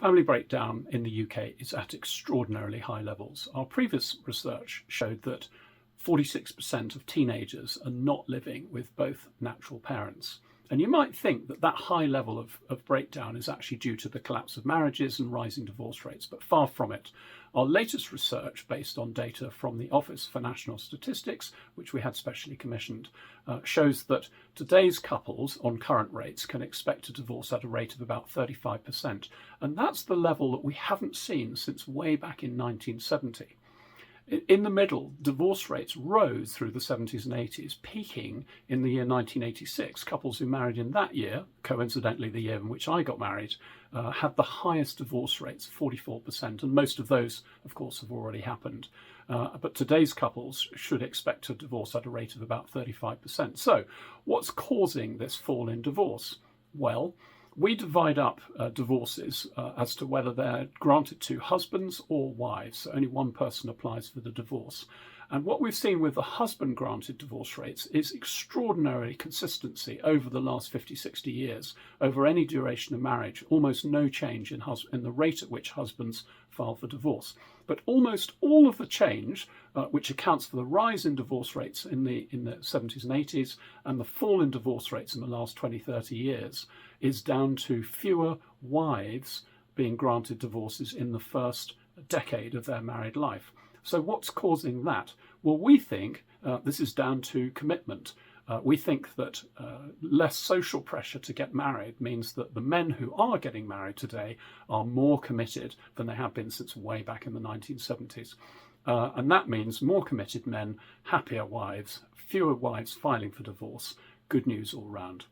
family breakdown in the UK is at extraordinarily high levels. Our previous research showed that 46% of teenagers are not living with both natural parents. And you might think that that high level of breakdown is actually due to the collapse of marriages and rising divorce rates, but far from it. Our latest research, based on data from the Office for National Statistics, which we had specially commissioned, shows that today's couples on current rates can expect a divorce at a rate of about 35%. And that's the level that we haven't seen since way back in 1970. In the middle, divorce rates rose through the 70s and 80s, peaking in the year 1986. Couples who married in that year, coincidentally the year in which I got married, had the highest divorce rates, 44%, and most of those, of course, have already happened. But today's couples should expect a divorce at a rate of about 35%. So what's causing this fall in divorce? Well, we divide up divorces as to whether they're granted to husbands or wives. So only one person applies for the divorce. And what we've seen with the husband-granted divorce rates is extraordinary consistency over the last 50, 60 years, over any duration of marriage, almost no change in the rate at which husbands file for divorce. But almost all of the change, which accounts for the rise in divorce rates in the 70s and 80s and the fall in divorce rates in the last 20, 30 years, is down to fewer wives being granted divorces in the first decade of their married life. So what's causing that? Well, we think this is down to commitment. We think that less social pressure to get married means that the men who are getting married today are more committed than they have been since way back in the 1970s. And that means more committed men, happier wives, fewer wives filing for divorce. Good news all round.